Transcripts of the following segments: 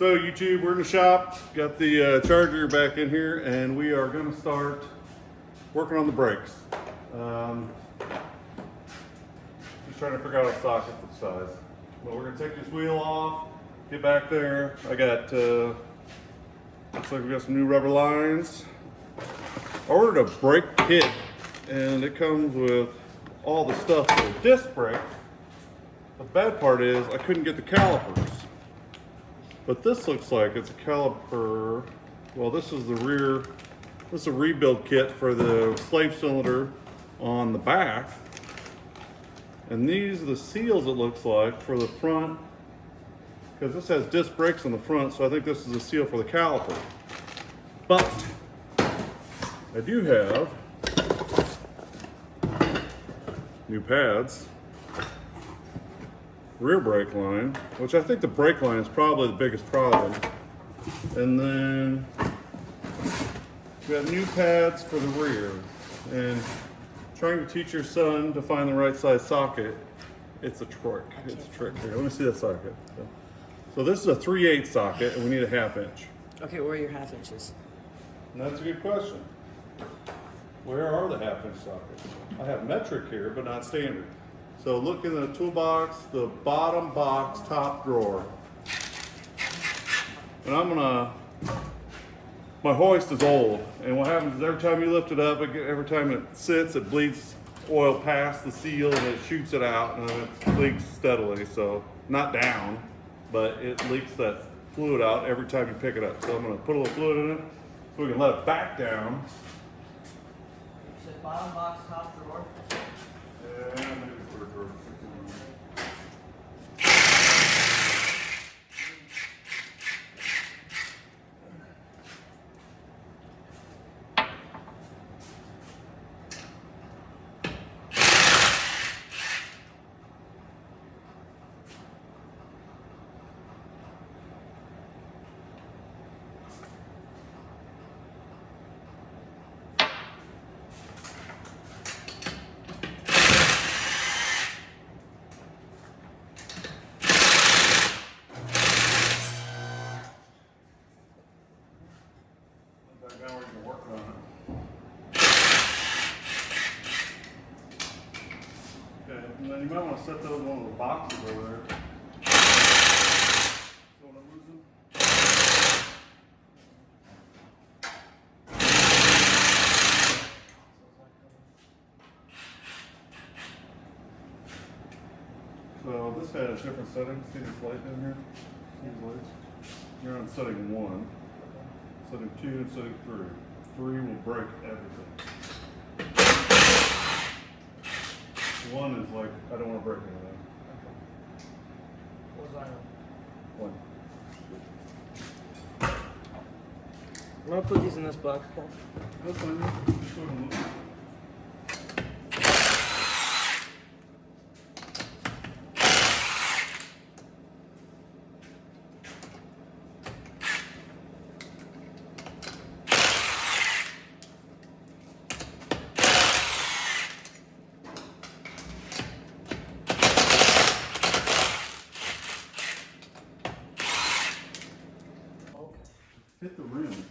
So YouTube, we're in the shop, got the charger back in here, and we are going to start working on the brakes. Just trying to figure out a socket for the size. But we're going to take this wheel off, get back there. I got, looks like we got some new rubber lines. I ordered a brake kit, and it comes with all the stuff for the disc brake. The bad part is I couldn't get the calipers. But this looks like it's a caliper. Well, this is the rear. This is a rebuild kit for the slave cylinder on the back. And these are the seals, it looks like, for the front. Because this has disc brakes on the front, so I think this is a seal for the caliper. But I do have new pads. Rear brake line, which I think the brake line is probably the biggest problem. And then we got new pads for the rear. And trying to teach your son to find the right size socket, it's a trick. It's a trick. Here, let me see that socket. So this is a 3/8 socket, and we need a 1/2 inch. Okay, where are your 1/2 inches? And that's a good question. Where are the 1/2 inch sockets? I have metric here, but not standard. So look in the toolbox, the bottom box, top drawer. And my hoist is old. And what happens is every time you lift it up, every time it sits, it bleeds oil past the seal and it shoots it out and it leaks steadily. So not down, but it leaks that fluid out every time you pick it up. So I'm gonna put a little fluid in it so we can let it back down. You said bottom box, top drawer? Yeah, maybe third drawer. Now we can work on it. Okay, and then you might want to set those in one of the boxes over there. Don't want to lose them. So this has different settings. See this light in here? See these lights? You're on setting 1. Setting 2 and setting 3. 3 will break everything. 1 is like, I don't want to break anything. What was I on? 1. I'm gonna put these in this box. Okay? That's fine. Hit the rim,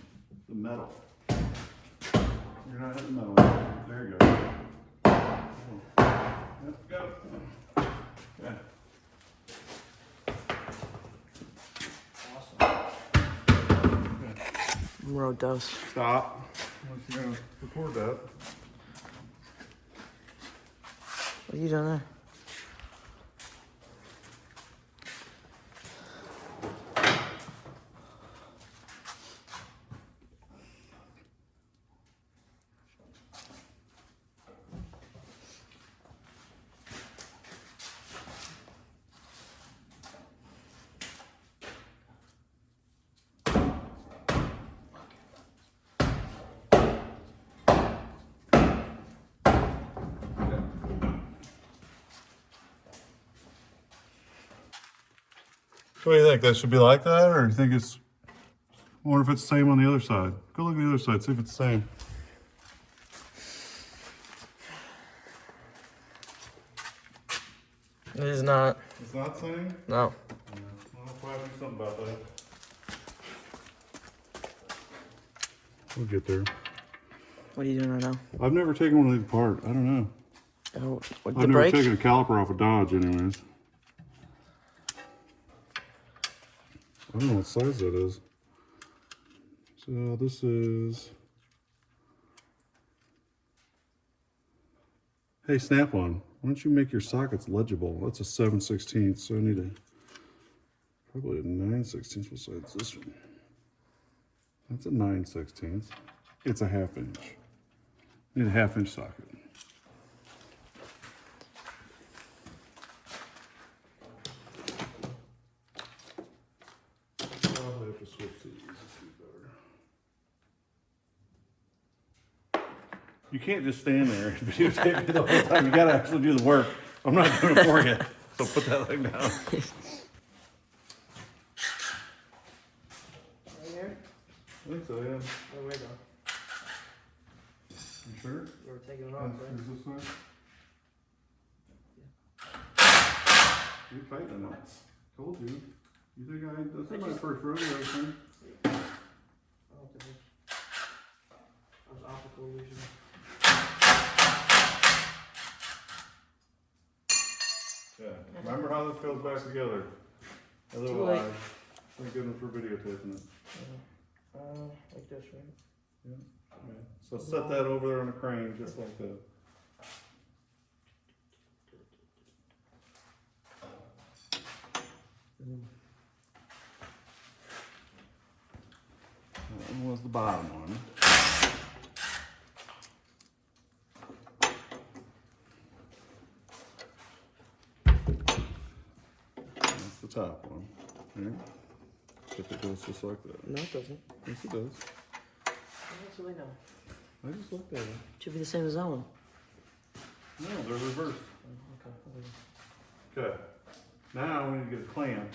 the metal. You're not hitting the metal. There you go. Let's go. Okay. Awesome. Okay. Road dose. Stop. Unless you're gonna record that. What are you doing there? What do you think? That should be like that, or do you think it's? I wonder if it's the same on the other side. Go look at the other side, see if it's the same. It is not. It's not the same? No. Yeah. Well, I'll probably do something about that. We'll get there. What are you doing right now? I've never taken one of these apart. I don't know. Oh, what, I've the never brakes? taken a caliper off a Dodge, anyways. I don't know what size that is. So this is. Hey, Snap-on, why don't you make your sockets legible? That's a 7/16, so I need a probably a 9/16 besides this one. That's a 9/16. It's a 1/2 inch. Need a 1/2 inch socket. Probably have to switch to these. This is better. You can't just stand there and videotape me the whole time. You gotta actually do the work. I'm not doing it for you. So put that thing down. Right here? I think so, yeah. Oh, where though? You sure? You were taking it off, right? Is this one? You're tightening it. Told you. You think this is my first rodeo thing? I don't think I was optical illusion. Yeah. Remember how this goes back together? Otherwise, thank goodness for videotaping it. Like this, right? Yeah. So set that over there on a crane, just like that. That one was the bottom one. That's the top one. Okay. If it goes just like that. No, it doesn't. Yes, it does. That's what I know. I just looked at it. Should be the same as that one. No, they're reversed. Okay. Okay. Now we need to get a clamp.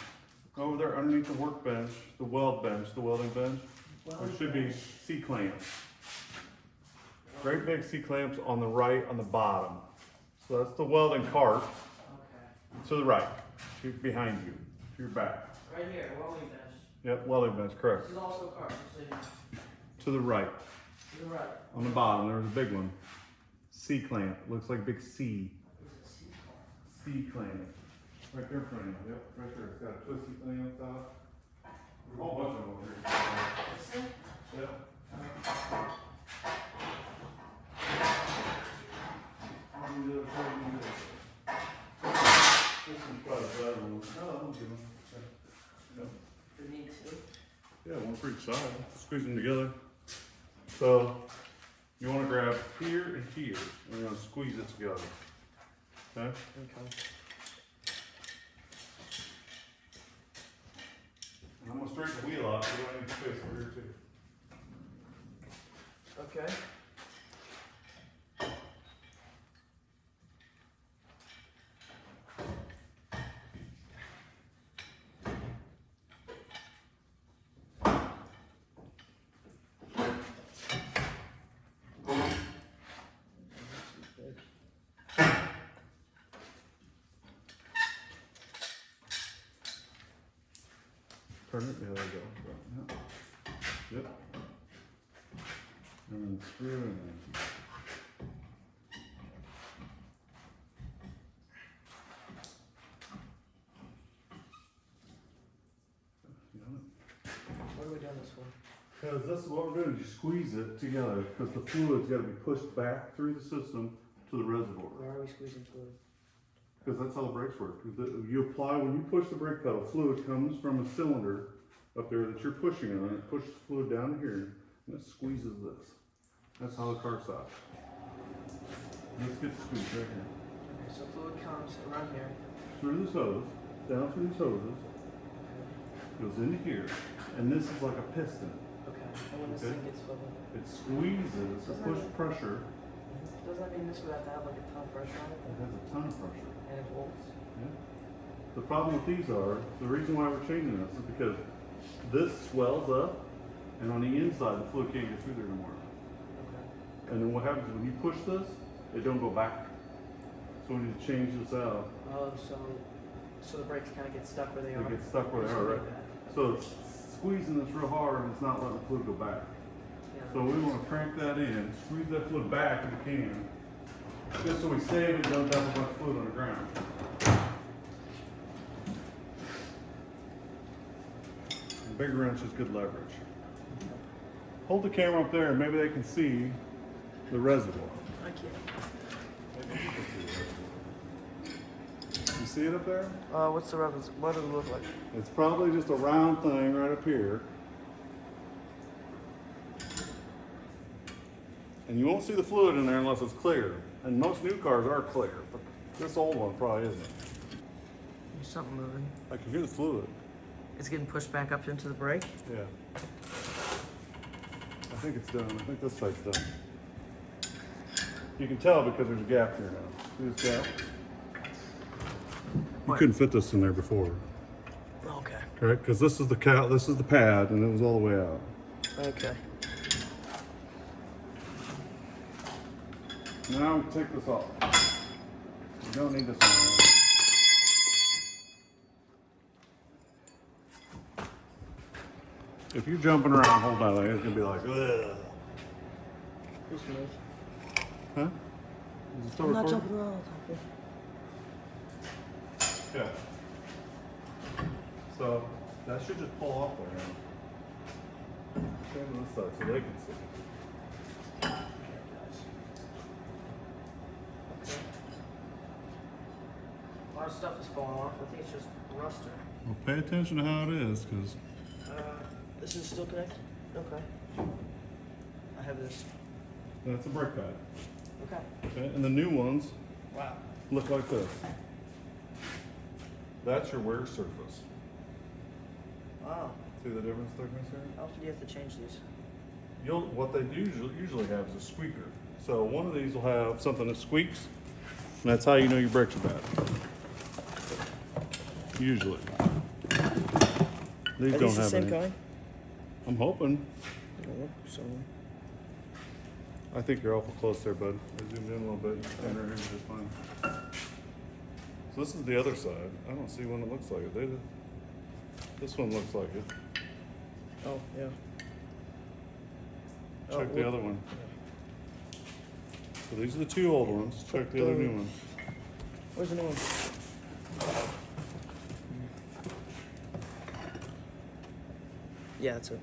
Over there underneath the workbench, the weld bench, the welding bench, there should be C-clamps. Great big C-clamps on the right on the bottom. So that's the welding cart Okay. to the right, behind you, to your back. Right here, welding bench. Yep, welding bench, correct. This is also a cart, just so you know. To the right, To the right. on the bottom, there's a big one. C-clamp, looks like a big C. Is it C-clamp? C-clamp. Right there in front of you, yep, right there. It's got a twisty thing on top. There's a whole bunch of them over here. This thing? Yep. On the other side, you can do it. This one's probably the better one. No, I'll give them. Yep. We need two. Yeah, one for each side. Squeeze them together. So, you want to grab here and here, and you're going to squeeze it together. Okay? Okay. And I'm going to straighten the wheel out, so I need space over here too. Okay. Turn it, there we go. Yep. Yep. And then screw it in. What are we doing this for? Because this is what we're doing, you squeeze it together, because the fluid's got to be pushed back through the system to the reservoir. Why are we squeezing fluid? Because that's how the brakes work. You apply, when you push the brake pedal, fluid comes from a cylinder up there that you're pushing on, it pushes fluid down here, and it squeezes this. That's how the car stops. This gets squeezed right here. Okay, so fluid comes around here. Through this hose, down through these hoses, goes into here, and this is like a piston. Okay. And when this Okay. thing gets filled up, It squeezes, it push pressure, doesn't that mean this would have to have like a ton of pressure on it? it has a ton of pressure. And it bolts? Yeah. The problem with these are, the reason why we're changing this is because this swells up, and on the inside, the fluid can't get through there anymore. Okay. And then what happens when you push this, it don't go back. So we need to change this out. Oh, so the brakes kind of get stuck where they are? They get stuck where they are, right? So it's squeezing this real hard, and it's not letting the fluid go back. So we want to crank that in, squeeze that fluid back if we can, just so we save it, don't have a bunch of fluid on the ground. A big wrench is good leverage. Hold the camera up there and maybe they can see the reservoir. I can't. Maybe you can see the reservoir. You see it up there? What's the reference? What does it look like? It's probably just a round thing right up here. And you won't see the fluid in there unless it's clear. And most new cars are clear, but this old one probably isn't. There's something moving. I can hear the fluid. It's getting pushed back up into the brake. Yeah. I think it's done. I think this side's done. You can tell because there's a gap here now. See this gap? You What? couldn't fit this in there before, Okay. correct? Because this is the this is the pad, and it was all the way out. Okay. Now we take this off. You don't need this anymore. If you're jumping around, hold on, it's gonna be like, ugh. Who's smooth? Huh? Is it still I'm not recording? jumping around. Yeah. So that should just pull off there now. Stand on this side so they can see. A lot of stuff is falling off. I think it's just ruster. Well, pay attention to how it is, because This is still connected? Okay. I have this. that's a brake pad. Okay. Okay? And the new ones Wow. look like this. That's your wear surface. Wow. See the difference thickness here? How often do you have to change these? What they do usually have is a squeaker. So one of these will have something that squeaks, and that's how you know your brakes are bad. Usually. These Are don't these the have same any. kind? I'm hoping. So. I think you're awful close there, bud. I zoomed in a little bit. You stand right here just fine. So this is the other side. I don't see one that looks like it. This one looks like it. Oh yeah. Check Oh, the other one. So these are the two old ones. Check the other new one. Where's the new one? Yeah, that's it.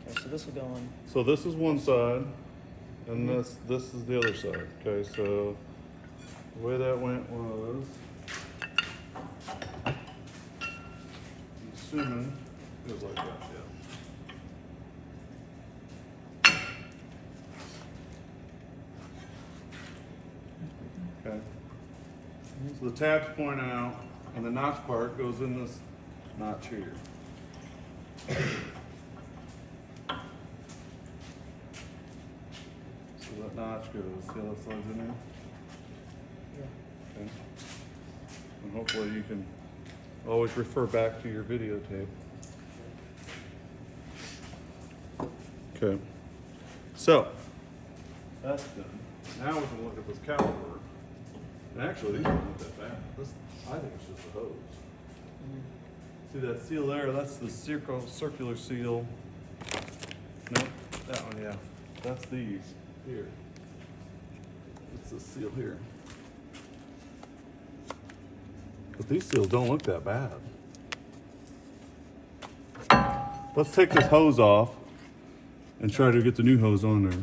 Okay, so this will go on. So this is one side, and this is the other side. Okay, so the way that went was, I'm assuming it was like that. Yeah. Okay. So the tabs point out, and the notch part goes in this notch here. So that notch goes, see how that slides in there? Yeah. Okay. And hopefully you can always refer back to your videotape. Okay. So, that's done. Now we can look at this caliper. And actually, these aren't that bad. I think it's just a hose. See that seal there? That's the circular seal. No, that one, yeah. That's these here. It's this seal here. But these seals don't look that bad. Let's take this hose off and try to get the new hose on there.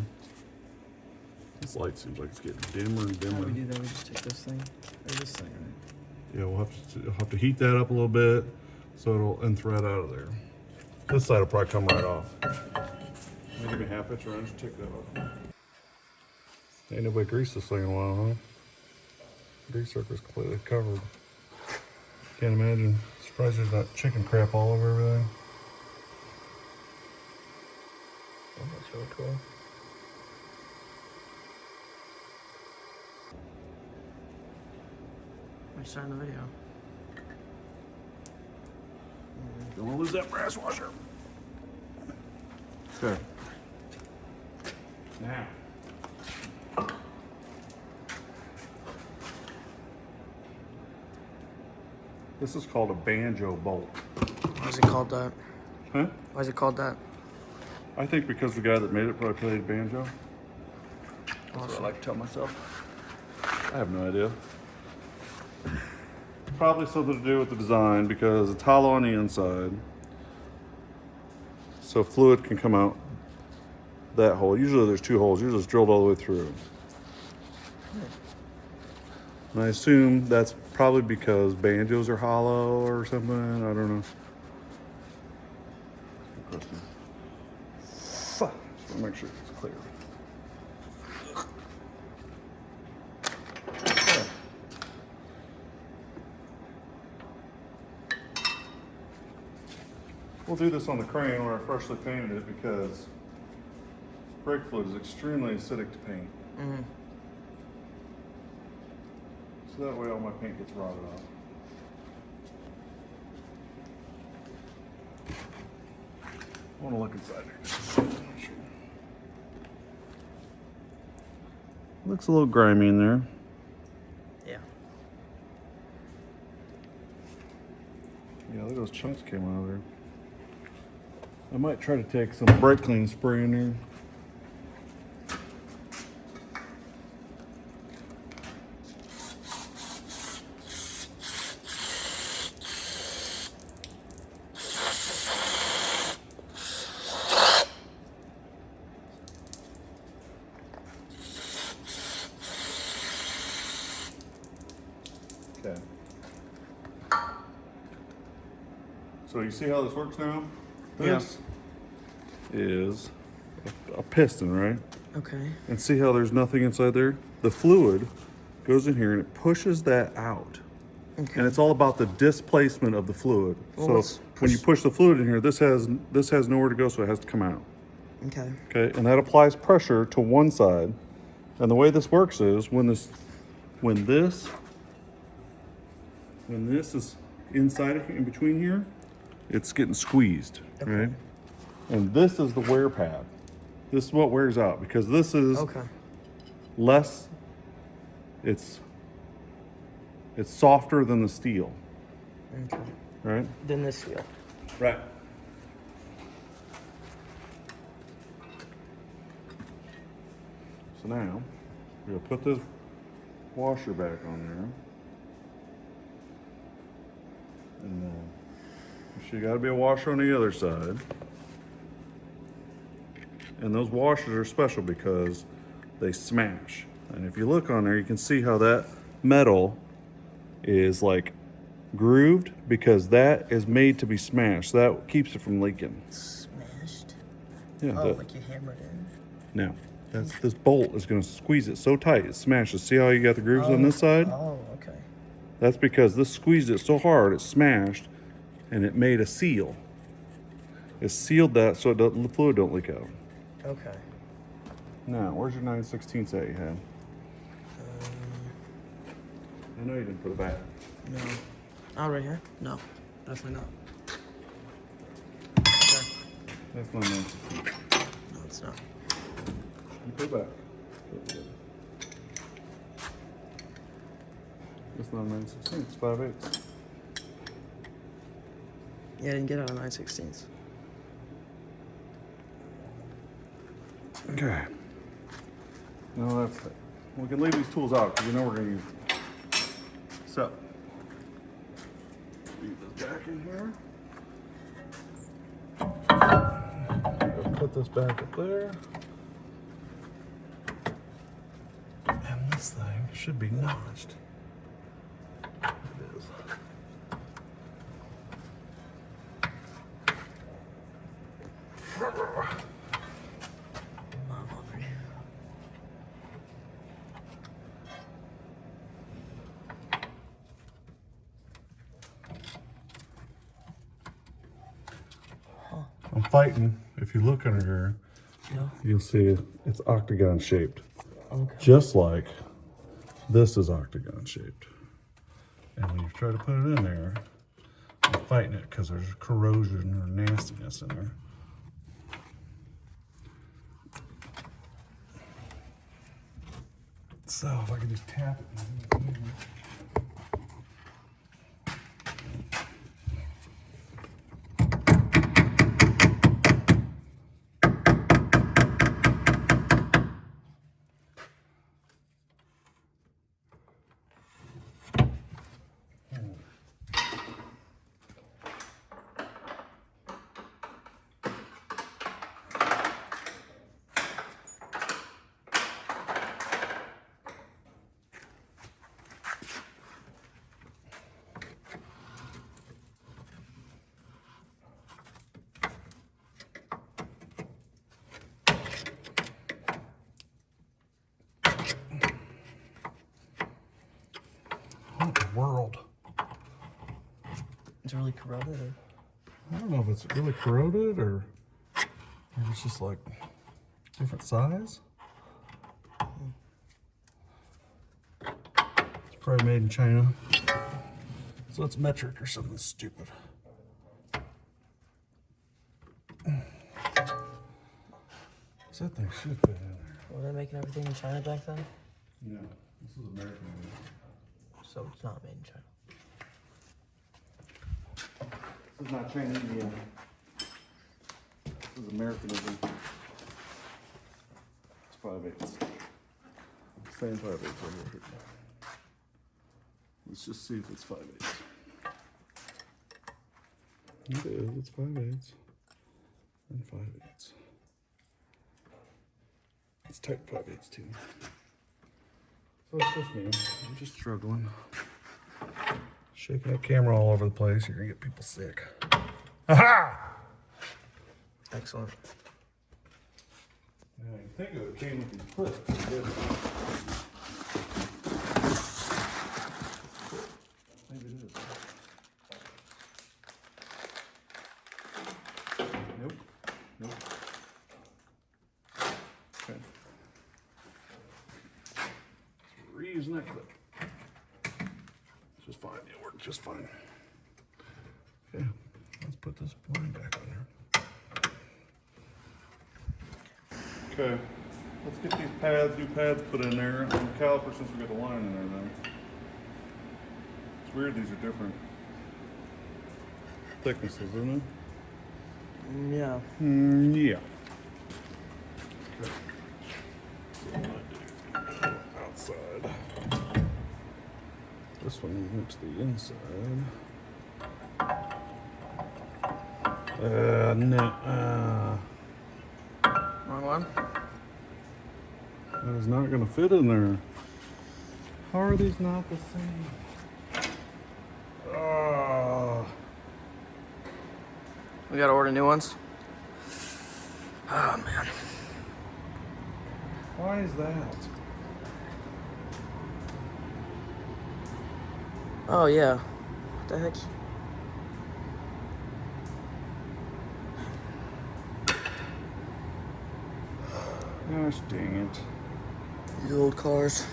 This light seems like it's getting dimmer and How do dimmer. we do that? We just take this thing, or this thing, right? Yeah, we'll have to heat that up a little bit so it'll unthread out of there. This side will probably come right off. Give me a half inch wrench, take that off. Ain't nobody greased this thing in a while, huh? Grease circle's completely covered. Can't imagine. Surprised there's not chicken crap all over everything. Oh, that's really cool. We're starting the video. Don't want to lose that brass washer. Okay. Now. This is called a banjo bolt. Why is it called that? Huh? Why is it called that? I think because the guy that made it probably played banjo. That's what I like to tell myself. I have no idea. Probably something to do with the design because it's hollow on the inside. So fluid can come out that hole. Usually there's 2 holes. Usually it's drilled all the way through. And I assume that's probably because banjos are hollow or something. I don't know. Good question. Just want to make sure it's clear. Okay. We'll do this on the crane where I freshly painted it because brake fluid is extremely acidic to paint. Mm-hmm. So that way all my paint gets rotted off. I want to look inside here just to see. Looks a little grimy in there. Yeah. Yeah, look at those chunks came out of there. I might try to take some brake clean spray in there. Okay. So you see how this works now? This is a piston, right? Okay. And see how there's nothing inside there? The fluid goes in here and it pushes that out. Okay. And it's all about the displacement of the fluid. Well, So when you push the fluid in here, this has nowhere to go, so it has to come out. Okay. Okay, and that applies pressure to one side. And the way this works is when this is inside of, in between here, it's getting squeezed, Okay. right? And this is the wear pad. This is what wears out because this is Okay. less. It's softer than the steel, Okay. right? Then this wheel. Right. So now we'll put this washer back on there. And then you got to be a washer on the other side. And those washers are special because they smash. And if you look on there, you can see how that metal is like grooved because that is made to be smashed. That keeps it from leaking. Smashed? Yeah. Oh, like you hammered in? Now, this bolt is going to squeeze it so tight it smashes. See how you got the grooves on this side? Oh, okay. That's because this squeezed it so hard it smashed, and it made a seal. It sealed that so the fluid don't leak out. Okay. Now, where's your 9/16 that you had? I know you didn't put it back. No. Oh, right here? No. Definitely not. Okay. That's my 9/16. No, it's not. You put it back. It's not 9/16, it's 5/8. Yeah, I didn't get out of 9/16. Okay. No, that's it. We can leave these tools out because we know we're going to use them. So, leave this back in here. Put this back up there. And this thing should be notched. It is. I'm hungry. I'm fighting. If you look under here, Yeah. you'll see it's octagon shaped. Okay. Just like this is octagon shaped. And when you try to put it in there, I'm fighting it because there's corrosion or nastiness in there. So if I could just tap it. It's really corroded. Or... I don't know if it's really corroded or it's just like different size. It's probably made in China. So it's metric or something stupid. So that thing should fit in there. Were they making everything in China back then? No, this is American made. So it's not made in China. This is not Chinese yet. This is Americanism. It's 5/8. Same 5/8 right here. Let's just see if it's 5/8. It is, it's 5/8 and 5/8. It's type 5/8 too. So it's just me. I'm just struggling. Shaking that camera all over the place, you're gonna get people sick. Aha! Excellent. Now you think it came with these clips. It didn't. Maybe it is. Nope. Nope. Okay. Reusing that clip. It's just fine. It worked just fine. Okay. Let's put this line back on there. Okay. Let's get these pads, new pads put in there. And the caliper since we got the line in there now. It's weird these are different thicknesses, isn't it? Yeah. Yeah. Okay. So what I do, outside. This one went to the inside. No. Wrong one? That is not going to fit in there. How are these not the same? We gotta order new ones. Oh man. Why is that? Oh yeah. What the heck? Gosh dang it. These old cars.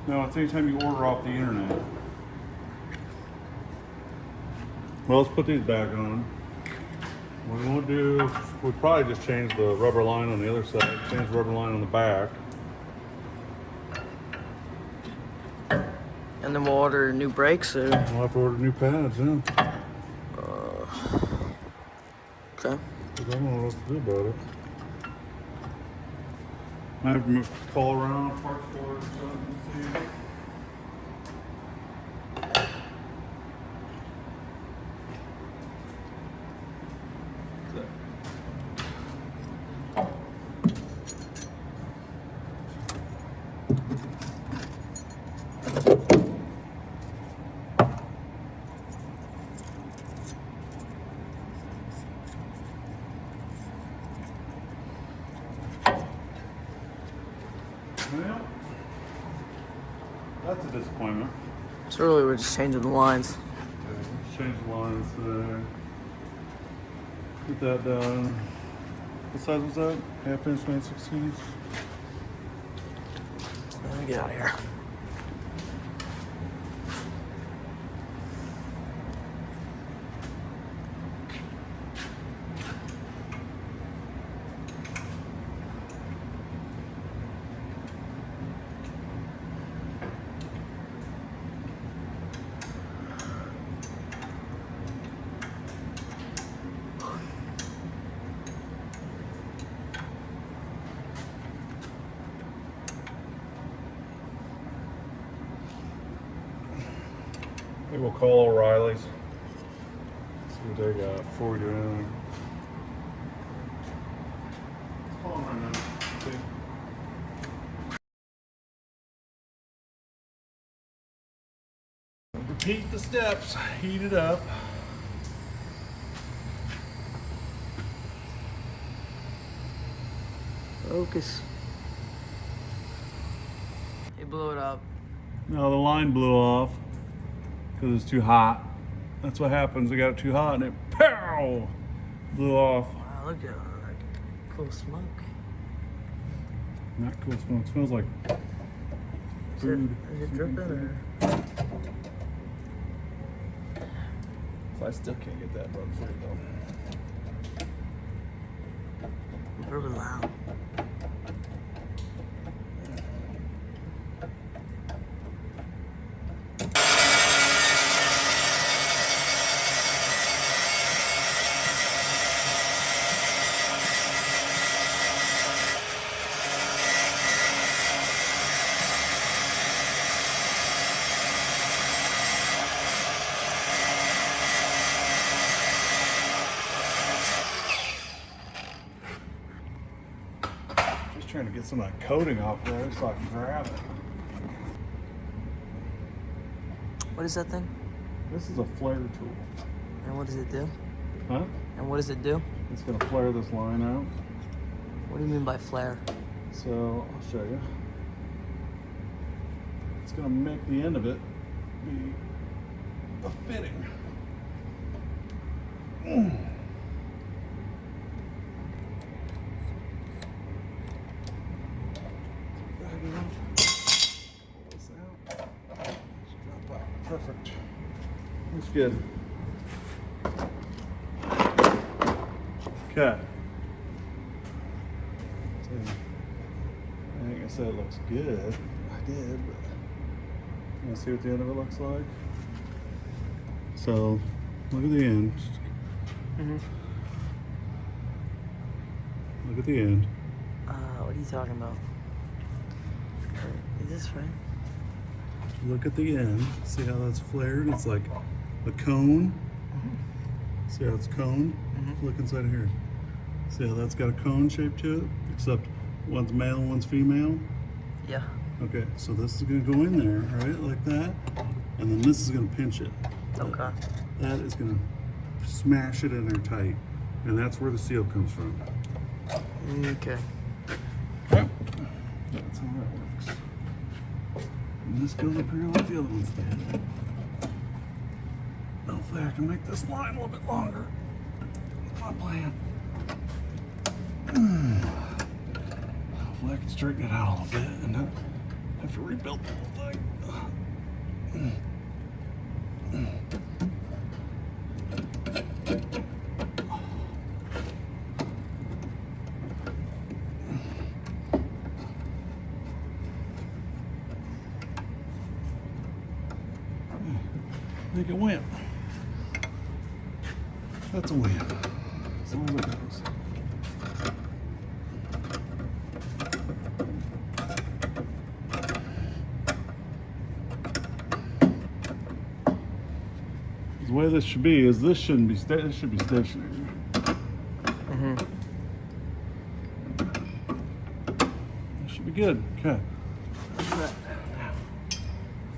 No, it's anytime you order off the internet. Well, let's put these back on. What we won't do, we'll probably just change the rubber line on the other side, change the rubber line on the back. And then we'll order new brakes or... We'll have to order new pads, yeah. Okay. 'Cause I don't know what else to do about it. I have to call around parts stores or something and see. Well, that's a disappointment. So really we're just changing the lines. Okay, let's change the lines there. Get that done. What size was that? 1/2 inch, 9/16. Let me get out of here. Maybe we'll call O'Reilly's. See what they got before we do anything. Let's call them right now. See. Repeat the steps. Heat it up. Focus. He blew it up. No, the line blew off. because it's too hot. That's what happens. They got it too hot and it pow blew off. Wow, look at all that cool smoke. Not cool smoke. Smells like food. Is it dripping or? I still can't get that bug free though. It's really loud. Just trying to get some of that coating off there so I can grab it. What is that thing? This is a flare tool. And what does it do? Huh? And what does it do? It's gonna flare this line out. What do you mean by flare? So I'll show you. It's gonna make the end of it be a fitting. Perfect. That's good. Okay. So, I think I said it looks good. I did, but you want to see what the end of it looks like? So, look at the end. Mm-hmm. Look at the end. What are you talking about? Is this right? Look at the end. See how that's flared? It's like a cone. See how it's cone? Look inside of here. See how that's got a cone shape to it? Except one's male, one's female. Yeah. Okay, so this is gonna go in there, right, like that, and then this is gonna pinch it. Okay. That is gonna smash it in there tight, and that's where the seal comes from. Okay. That's how that works. And this goes up here like the other ones did. Hopefully I can make this line a little bit longer. That's my plan. Hopefully I can straighten it out a little bit and not have to rebuild the whole thing. I think it went. That's a win. As long as it goes. The way this should be is this shouldn't be this should be stationary. This should be good. Okay.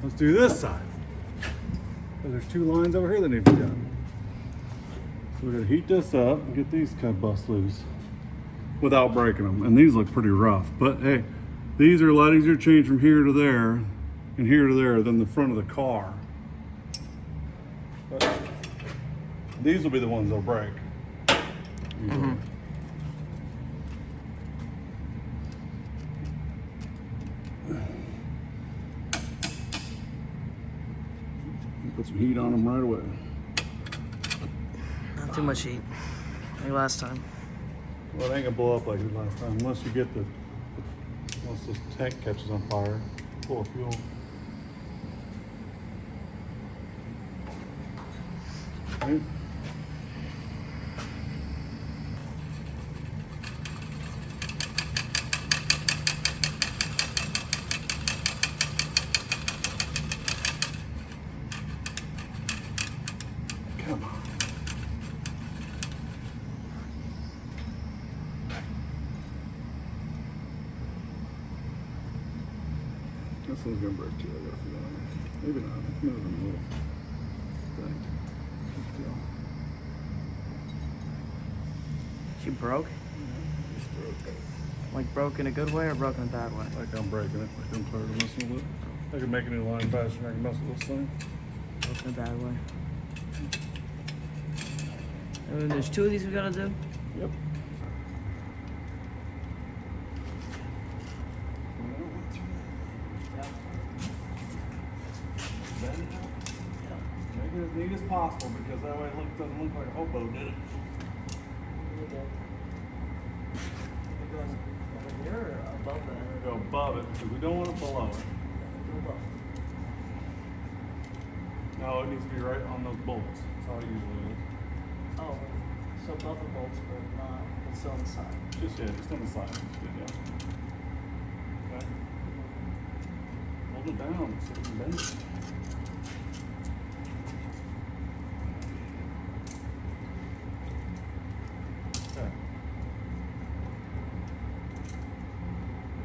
Let's do this side. There's two lines over here that need to be done. So we're gonna heat this up and get these kind of bust loose without breaking them. And these look pretty rough, but hey, these are a lot easier to change from here to there and here to there than the front of the car. But these will be the ones that'll break. Put some heat on them right away. Not too much heat. Like last time. Well, it ain't gonna blow up like it did last time unless you get once this tank catches on fire, full of fuel. Right? Come on. This one's gonna break too, I got a feeling. Maybe not. It's moving a little. Thing. She broke? Yeah, it's broke. Like broke in a good way or broke in a bad way? Like I'm breaking it. Like I'm tired of messing with it. I can make a new line faster than I can mess with this thing. Both in a bad way. And then there's 2 of these we gotta do. Yep. Yeah. Bend it up. Make it as neat as possible because that way it doesn't look like a hobo did it. We're good. We're going over here or above that? We're gonna go above it because we don't want it below it. Above. No, it needs to be right on those bolts. That's how it usually is. Oh, so above the bolts, but not, it's still on the side. Just on the side. That's good, yeah. Okay. Hold it down so you can bend it. Okay.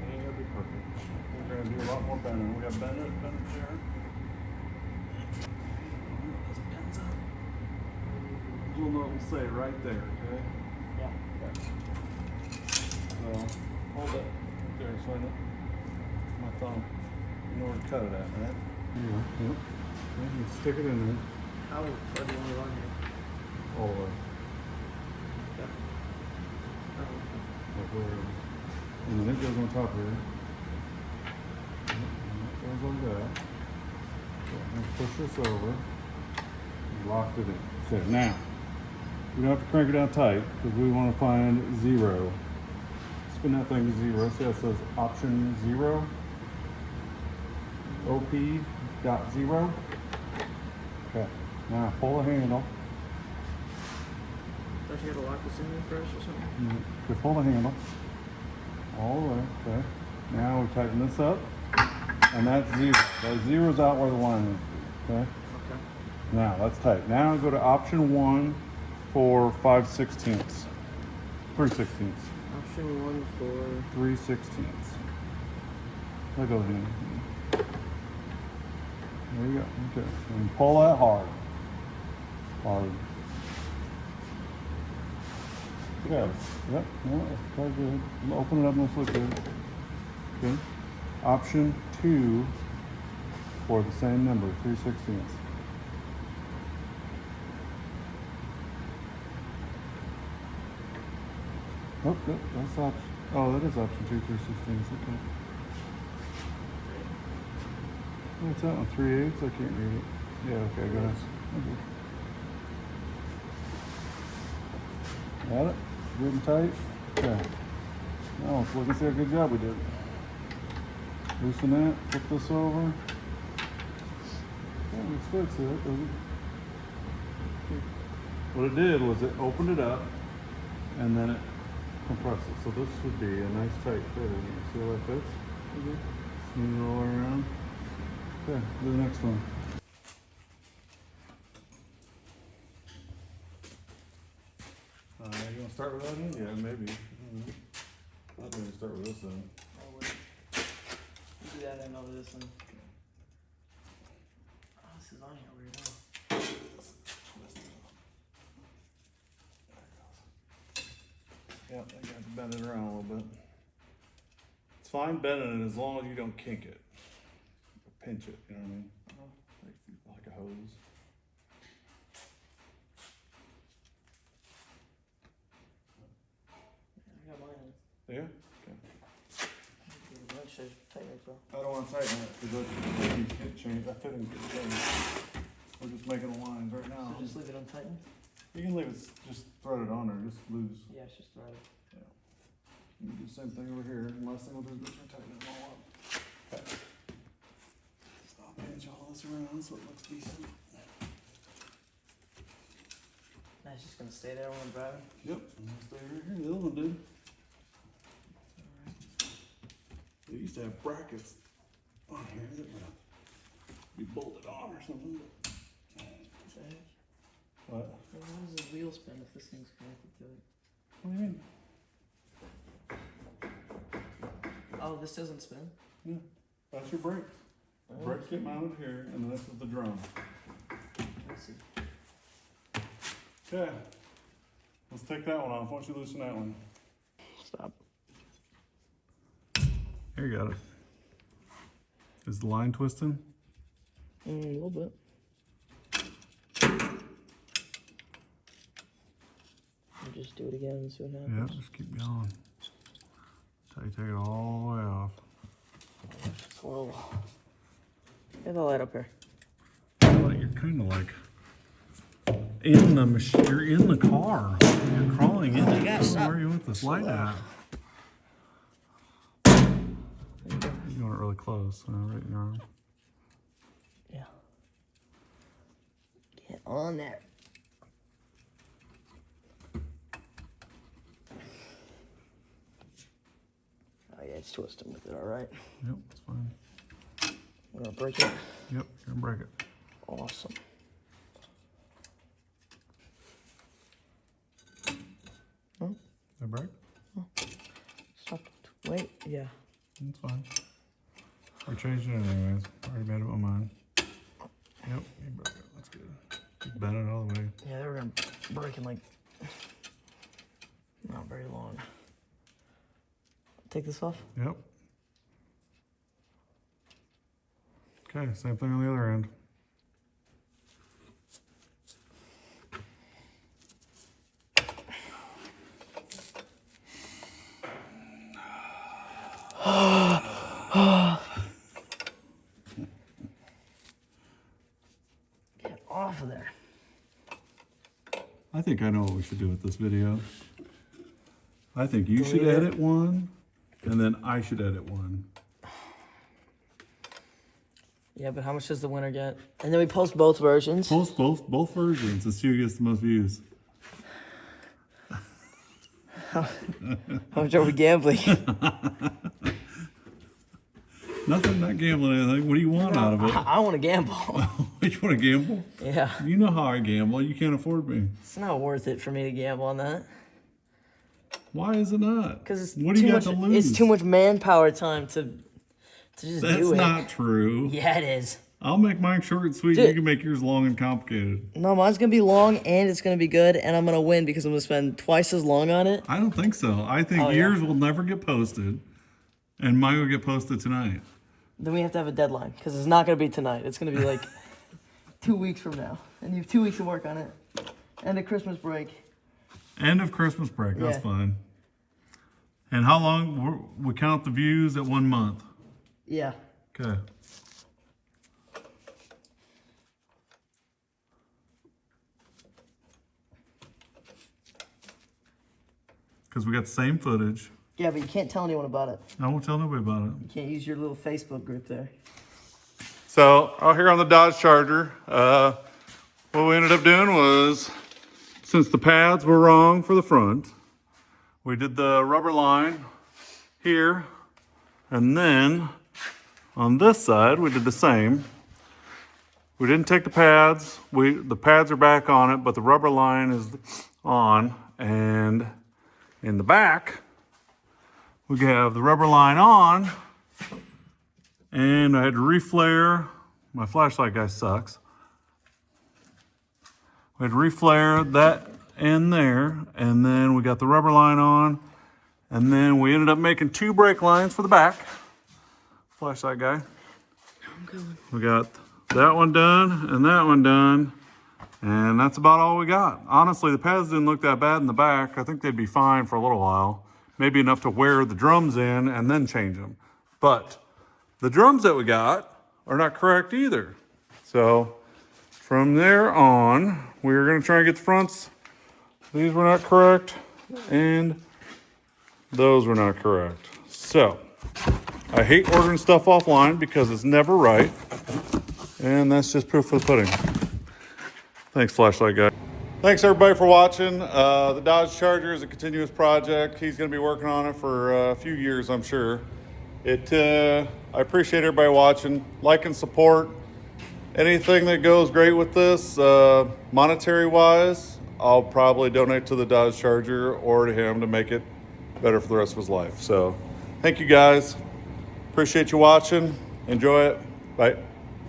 And it'll be perfect. We're gonna do a lot more bending. We got bend it there. Those bends up. You'll know it'll say right there, okay? Yeah. Okay. So hold it there, so I know my thumb. You know where to cut it at, right? Yeah. Yep. You stick it in there. How far do you want to run here? All the way. Okay. Like where, and then it goes on top here. And it goes like that. So I'm gonna push this over. Locked it in. Okay, now we don't have to crank it down tight because we want to find 0. Spin that thing to 0. See how it says option 0? OP.0. Okay, now pull the handle. Don't you gotta lock this in there first or something? Okay, pull the handle. All the way, okay. Now we tighten this up. And that's 0. That 0's out where the line is. Okay? Okay. Now that's tight. Now go to option 1 for 5/16. 3/16. Option 1 for 3/16. Let go here. There you go. Okay. And pull that hard. Hard. Yeah. Yep. No, that's quite good. Open it up and let's look good. Okay. Option 2 for the same number, 3/16. Oh, that's option. Oh, that is option 2, 3/16. Okay. What's that one? 3/8? I can't read it. Yeah, okay, go ahead. Okay. Got it? Good and tight? Okay. Now let's look and see how good job we did. Loosen that, flip this over. Yeah, it's good, see that, doesn't it? What it did was it opened it up and then it compressed it. So this should be a nice tight fit. You see how that fits? Smooth it all the way around. Okay, do the next one. You want to start with that one? Yeah, maybe. I think we start with this then. Oh, wait. You do that and I'll do this one. Oh, this is on here weird, huh? Yeah, I got to bend it around a little bit. It's fine bending it as long as you don't kink it. Or pinch it, you know what I mean? Like a hose. I got mine in. Yeah? Okay. Mine should tighten it though. I don't want to tighten it because that fitting get changed. That fitting gets changed. We're just making the lines right now. So just leave it untightened? You can leave it just thread it on there, just loose. Yeah, it's just threaded. Yeah. You do the same thing over here. The last thing we'll do is just tighten it all up. Okay. Stop pinch all this around so it looks decent. That's just gonna stay there when I'm driving? Yep. And it'll stay right here. The other one did. They used to have brackets on here that would be bolted on or something. But What the heck? what? Well, how does the wheel spin if this thing's connected to it? What do you mean? Oh, this doesn't spin? Yeah. That's your brakes. Oh, Brakes get mounted here, and this is the drum. I see. Okay. Let's take that one off. Why don't you loosen that one? Stop. Here you got it. Is the line twisting? A little bit. just do it again and see what Yeah, happens. just keep going. Until you take it all the way off. Whoa. Get the light up here. But you're kind of like in the machine. You're in the car. You're crawling in. my gosh, Where are you with this light at? You want it really close, right in your arm. Yeah. Get on there. Oh yeah, it's twisting with it, alright. Yep, it's fine. We're gonna break it. Yep, you're gonna break it. Awesome. Did it break? Stop. Wait, yeah. It's fine. We're changing it anyways. Already made up my mind. Yep, you broke it. That's good. You bent it all the way. Yeah, they were gonna break in like not very long. Take this off? Yep. Okay, same thing on the other end. Get off of there. I think I know what we should do with this video. I think you should Delete it. edit one, and then I should edit one. Yeah, but how much does the winner get? And then we post both versions. Post both versions and see who gets the most views. How much are we gambling? Nothing, not gambling anything. What do you want out of it? I want to gamble. You want to gamble? Yeah. You know how I gamble. You can't afford me. It's not worth it for me to gamble on that. Why is it not? Because it's what do too you much. got to lose? It's too much manpower time to just That's do it. not true. Yeah, it is. I'll make mine short and sweet. Dude. You can make yours long and complicated. No, mine's gonna be long and it's gonna be good, and I'm gonna win because I'm gonna spend twice as long on it. I don't think so. I think Oh, yeah. yours will never get posted, and mine will get posted tonight. Then we have to have a deadline because it's not gonna be tonight. It's gonna be like 2 weeks from now, and you have 2 weeks to work on it. End of Christmas break. End of Christmas break. That's Yeah. fine. And how long? We count the views at 1 month. Yeah. Okay. Because we got the same footage. Yeah, but you can't tell anyone about it. I won't tell nobody about it. You can't use your little Facebook group there. So out here on the Dodge Charger, what we ended up doing was, since the pads were wrong for the front, we did the rubber line here, and then on this side we did the same. We didn't take the pads. The pads are back on it, but the rubber line is on, and in the back we have the rubber line on. And I had to reflare. My flashlight guy sucks. We had to reflare that end there, and then we got the rubber line on, and then we ended up making 2 brake lines for the back. Flashlight guy. I'm going. We got that one done and that one done, and that's about all we got. Honestly, the pads didn't look that bad in the back. I think they'd be fine for a little while. Maybe enough to wear the drums in and then change them. But the drums that we got are not correct either. So from there on, we were gonna try and get the fronts. These were not correct, and those were not correct. So I hate ordering stuff offline because it's never right. And that's just proof of the pudding. Thanks, flashlight guy. Thanks everybody for watching. The Dodge Charger is a continuous project. He's gonna be working on it for a few years, I'm sure. I appreciate everybody watching. Like and support. Anything that goes great with this, monetary wise, I'll probably donate to the Dodge Charger or to him to make it better for the rest of his life. So thank you guys. Appreciate you watching. Enjoy it. Bye.